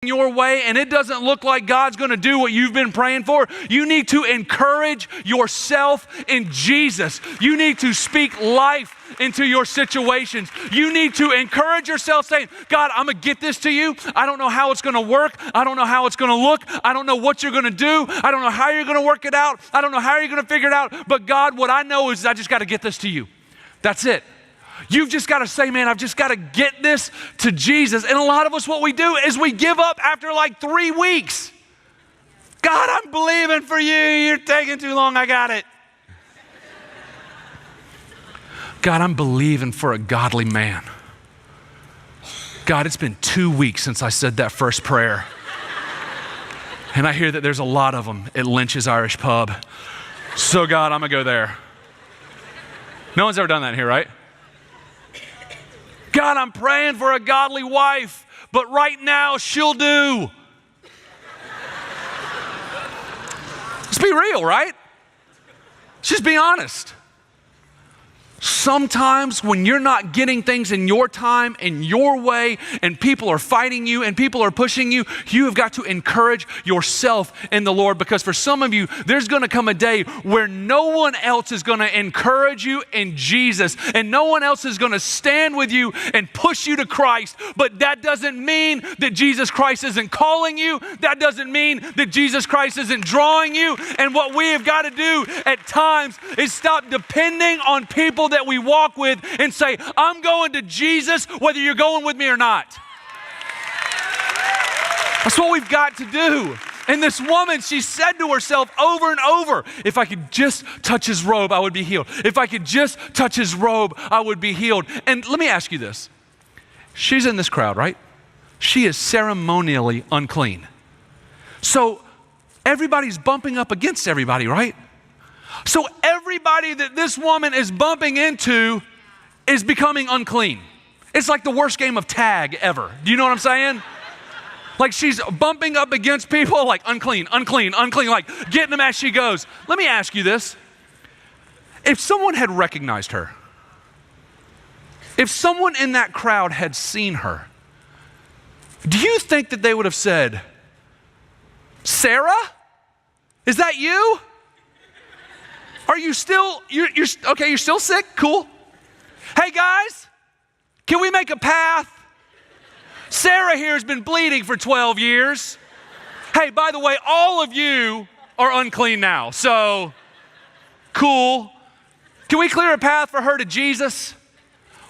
your way and it doesn't look like God's going to do what you've been praying for, you need to encourage yourself in Jesus. You need to speak life into your situations. You need to encourage yourself saying, God, I'm going to get this to you. I don't know how it's going to work. I don't know how it's going to look. I don't know what you're going to do. I don't know how you're going to work it out. I don't know how you're going to figure it out. But God, what I know is I just got to get this to you. That's it. You've just got to say, man, I've just got to get this to Jesus. And a lot of us, what we do is we give up after like 3 weeks. God, I'm believing for you. You're taking too long. I got it. God, I'm believing for a godly man. God, it's been 2 weeks since I said that first prayer. And I hear that there's a lot of them at Lynch's Irish Pub. So God, I'm going to go there. No one's ever done that here, right? God, I'm praying for a godly wife, but right now she'll do. Let's be real, right? Let's just be honest. Sometimes when you're not getting things in your time, in your way, and people are fighting you and people are pushing you, you have got to encourage yourself in the Lord, because for some of you, there's going to come a day where no one else is going to encourage you in Jesus, and no one else is going to stand with you and push you to Christ. But that doesn't mean that Jesus Christ isn't calling you. That doesn't mean that Jesus Christ isn't drawing you. And what we have got to do at times is stop depending on people that we walk with and say, I'm going to Jesus whether you're going with me or not. That's what we've got to do. And this woman, she said to herself over and over, if I could just touch his robe, I would be healed. If I could just touch his robe, I would be healed. And let me ask you this. She's in this crowd, right? She is ceremonially unclean. So everybody's bumping up against everybody, right? So everybody that this woman is bumping into is becoming unclean. It's like the worst game of tag ever. Do you know what I'm saying? Like she's bumping up against people like unclean, unclean, unclean, like getting them as she goes. Let me ask you this. If someone had recognized her, if someone in that crowd had seen her, do you think that they would have said, Sarah, is that you? Are you still, you're okay, you're still sick? Cool. Hey guys, can we make a path? Sarah here has been bleeding for 12 years. Hey, by the way, all of you are unclean now, so cool. Can we clear a path for her to Jesus?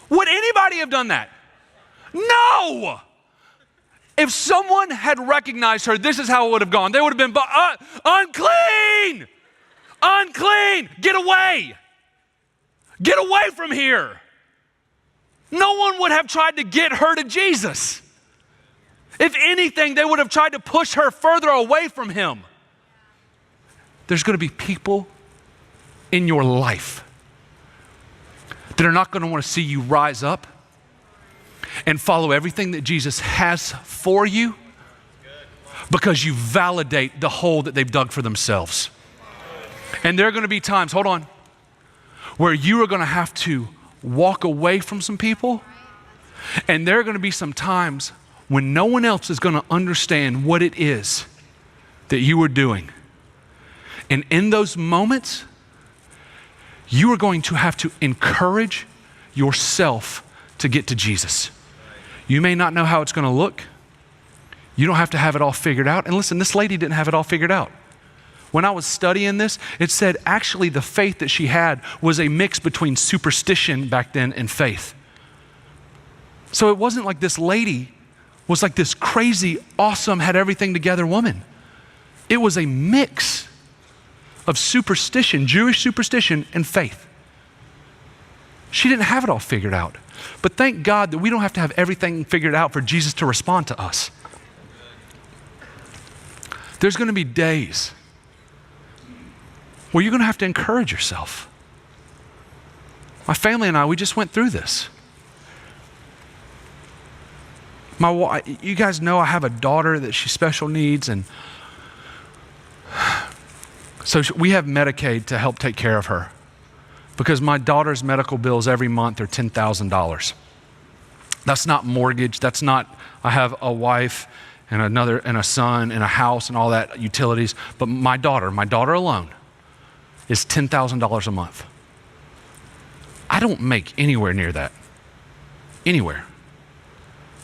Would anybody have done that? No. If someone had recognized her, this is how it would have gone. They would have been, unclean! Unclean, get away. Get away from here. No one would have tried to get her to Jesus. If anything, they would have tried to push her further away from him. There's going to be people in your life that are not going to want to see you rise up and follow everything that Jesus has for you because you validate the hole that they've dug for themselves. And there are going to be times, hold on, where you are going to have to walk away from some people. And there are going to be some times when no one else is going to understand what it is that you are doing. And in those moments, you are going to have to encourage yourself to get to Jesus. You may not know how it's going to look. You don't have to have it all figured out. And listen, this lady didn't have it all figured out. When I was studying this, it said actually the faith that she had was a mix between superstition back then and faith. So it wasn't like this lady was like this crazy, awesome, had everything together woman. It was a mix of superstition, Jewish superstition, and faith. She didn't have it all figured out. But thank God that we don't have to have everything figured out for Jesus to respond to us. There's going to be days where you're going to have to encourage yourself. My family and I, we just went through this. You guys know I have a daughter that she's special needs, and so we have Medicaid to help take care of her because my daughter's medical bills every month are $10,000. That's not mortgage. That's not, I have a wife and a son and a house and all that, utilities. But my daughter alone is $10,000 a month. I don't make anywhere near that. Anywhere.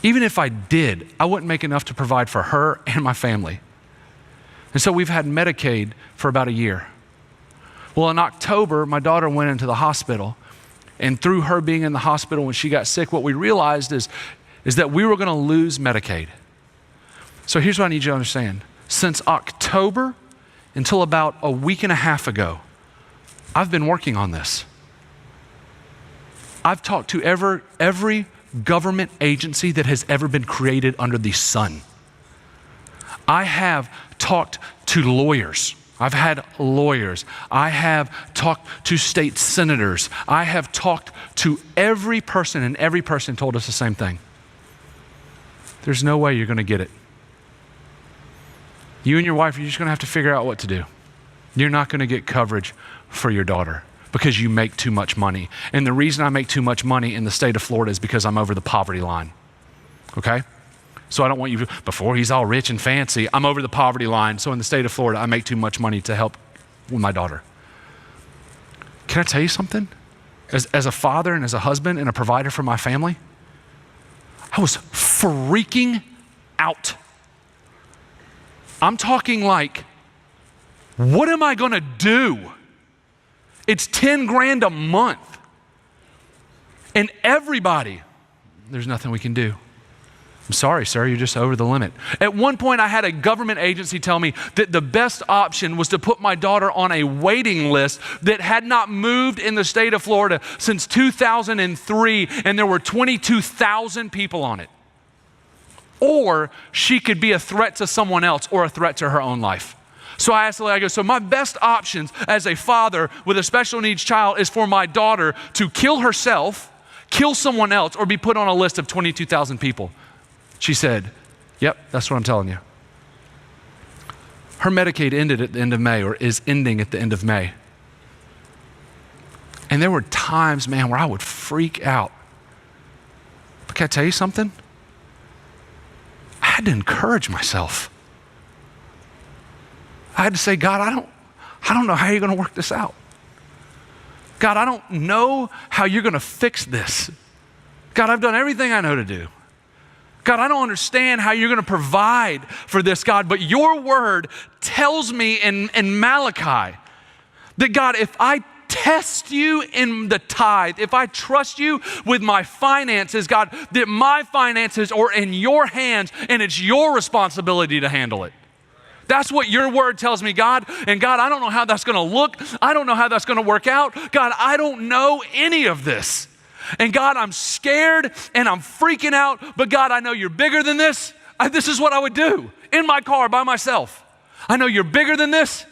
Even if I did, I wouldn't make enough to provide for her and my family. And so we've had Medicaid for about a year. Well, in October, my daughter went into the hospital. And through her being in the hospital when she got sick, what we realized is that we were going to lose Medicaid. So here's what I need you to understand. Since October until about a week and a half ago, I've been working on this. I've talked to every government agency that has ever been created under the sun. I have talked to lawyers. I've had lawyers. I have talked to state senators. I have talked to every person, and every person told us the same thing. There's no way you're going to get it. You and your wife, you're just going to have to figure out what to do. You're not going to get coverage for your daughter because you make too much money. And the reason I make too much money in the state of Florida is because I'm over the poverty line. Okay? So I don't want you, before he's all rich and fancy, I'm over the poverty line. So in the state of Florida, I make too much money to help with my daughter. Can I tell you something? As a father and as a husband and a provider for my family, I was freaking out. I'm talking like, what am I gonna do? It's 10 grand a month. And everybody, there's nothing we can do. I'm sorry, sir, you're just over the limit. At one point, I had a government agency tell me that the best option was to put my daughter on a waiting list that had not moved in the state of Florida since 2003, and there were 22,000 people on it. Or she could be a threat to someone else or a threat to her own life. So I asked the lady, I go, so my best options as a father with a special needs child is for my daughter to kill herself, kill someone else, or be put on a list of 22,000 people. She said, yep, that's what I'm telling you. Her Medicaid ended at the end of May, or is ending at the end of May. And there were times, man, where I would freak out. But can I tell you something? I had to encourage myself. I had to say, God, I don't know how you're going to work this out. God, I don't know how you're going to fix this. God, I've done everything I know to do. God, I don't understand how you're going to provide for this, God, but your word tells me in Malachi that, God, if I test you in the tithe, if I trust you with my finances, God, that my finances are in your hands and it's your responsibility to handle it. That's what your word tells me, God. And God, I don't know how that's going to look. I don't know how that's going to work out. God, I don't know any of this. And God, I'm scared and I'm freaking out, but God, I know you're bigger than this. This is what I would do in my car by myself. I know you're bigger than this.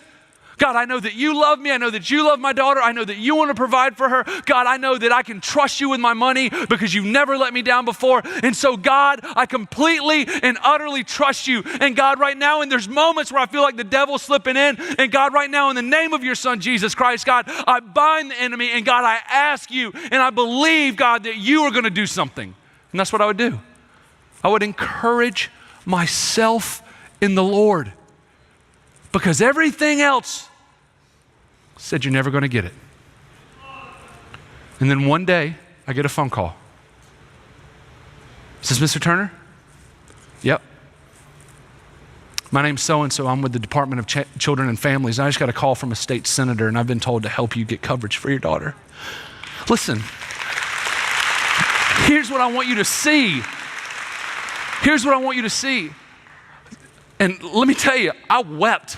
God, I know that you love me. I know that you love my daughter. I know that you want to provide for her. God, I know that I can trust you with my money because you've never let me down before. And so God, I completely and utterly trust you. And God, right now, and there's moments where I feel like the devil's slipping in. And God, right now, in the name of your son, Jesus Christ, God, I bind the enemy. And God, I ask you, and I believe, God, that you are going to do something. And that's what I would do. I would encourage myself in the Lord. Because everything else said you're never going to get it. And then one day, I get a phone call. Is this Mr. Turner? Yep. My name's so-and-so. I'm with the Department of Children and Families. And I just got a call from a state senator, and I've been told to help you get coverage for your daughter. Listen, here's what I want you to see. Here's what I want you to see. And let me tell you, I wept.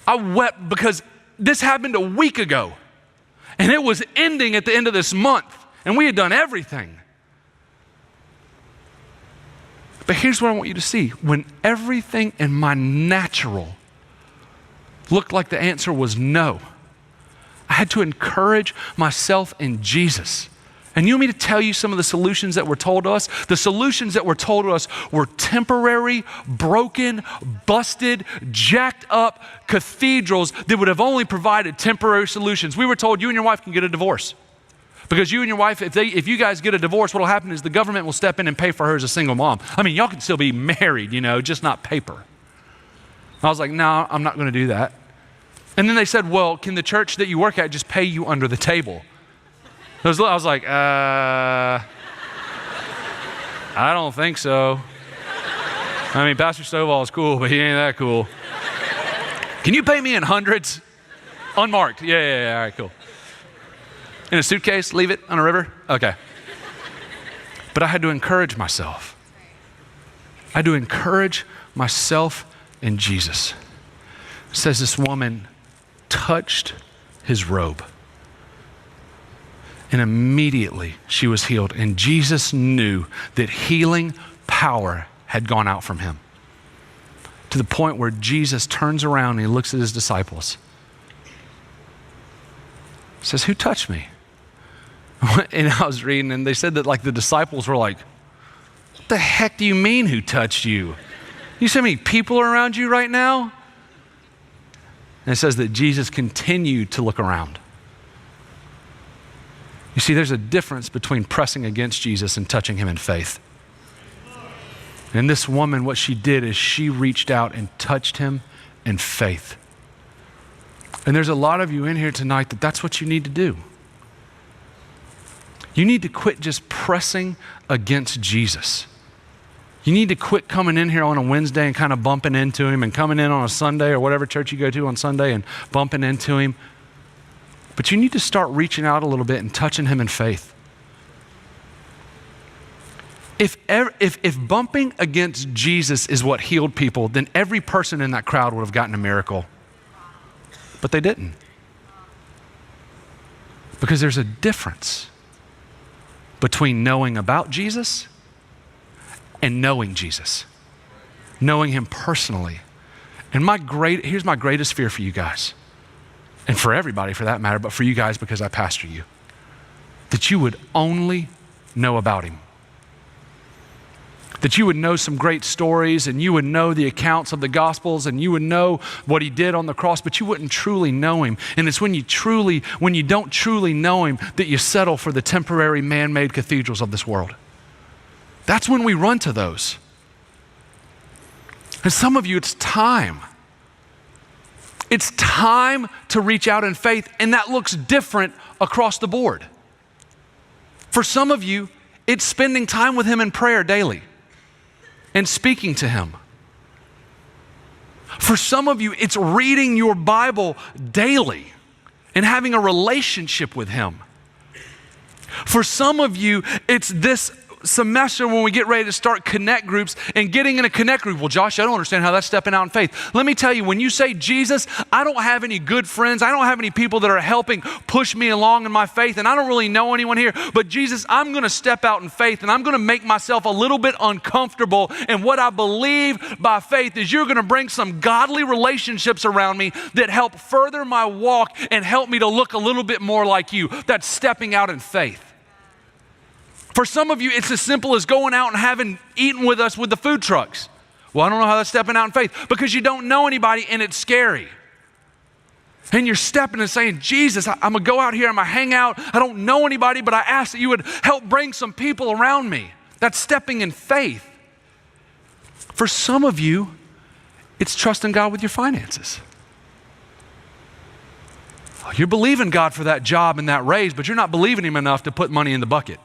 I wept because this happened a week ago. And it was ending at the end of this month. And we had done everything. But here's what I want you to see. When everything in my natural looked like the answer was no, I had to encourage myself in Jesus. And you want me to tell you some of the solutions that were told to us? The solutions that were told to us were temporary, broken, busted, jacked up cathedrals that would have only provided temporary solutions. We were told you and your wife can get a divorce. Because you and your wife, if you guys get a divorce, what will happen is the government will step in and pay for her as a single mom. I mean, y'all can still be married, just not paper. I was like, no, I'm not going to do that. And then they said, well, can the church that you work at just pay you under the table? I was like, I don't think so. I mean, Pastor Stovall is cool, but he ain't that cool. Can you pay me in hundreds? Unmarked. Yeah. All right, cool. In a suitcase, leave it on a river? Okay. But I had to encourage myself. I had to encourage myself in Jesus. It says this woman touched his robe. And immediately she was healed. And Jesus knew that healing power had gone out from him. To the point where Jesus turns around and he looks at his disciples. Says, who touched me? And I was reading, and they said that the disciples were like, what the heck do you mean who touched you? You see how many people are around you right now? And it says that Jesus continued to look around. You see, there's a difference between pressing against Jesus and touching him in faith. And this woman, what she did is she reached out and touched him in faith. And there's a lot of you in here tonight that's what you need to do. You need to quit just pressing against Jesus. You need to quit coming in here on a Wednesday and kind of bumping into him, and coming in on a Sunday or whatever church you go to on Sunday and bumping into him. But you need to start reaching out a little bit and touching him in faith. If bumping against Jesus is what healed people, then every person in that crowd would have gotten a miracle. But they didn't. Because there's a difference between knowing about Jesus and knowing Jesus. Knowing him personally. And here's my greatest fear for you guys. And for everybody for that matter, but for you guys because I pastor you. That you would only know about him. That you would know some great stories, and you would know the accounts of the Gospels, and you would know what he did on the cross, but you wouldn't truly know him. And it's when you don't truly know him that you settle for the temporary man-made cathedrals of this world. That's when we run to those. And some of you, it's time. It's time to reach out in faith, and that looks different across the board. For some of you, it's spending time with him in prayer daily and speaking to him. For some of you, it's reading your Bible daily and having a relationship with him. For some of you, it's this semester when we get ready to start connect groups and getting in a connect group. Well, Josh, I don't understand how that's stepping out in faith. Let me tell you, when you say Jesus, I don't have any good friends. I don't have any people that are helping push me along in my faith, and I don't really know anyone here. But Jesus, I'm going to step out in faith, and I'm going to make myself a little bit uncomfortable. And what I believe by faith is you're going to bring some godly relationships around me that help further my walk and help me to look a little bit more like you. That's stepping out in faith. For some of you, it's as simple as going out and eating with us with the food trucks. Well, I don't know how that's stepping out in faith, because you don't know anybody and it's scary. And you're stepping and saying, Jesus, I'm going to go out here, I'm going to hang out. I don't know anybody, but I ask that you would help bring some people around me. That's stepping in faith. For some of you, it's trusting God with your finances. You're believing God for that job and that raise, but you're not believing him enough to put money in the bucket.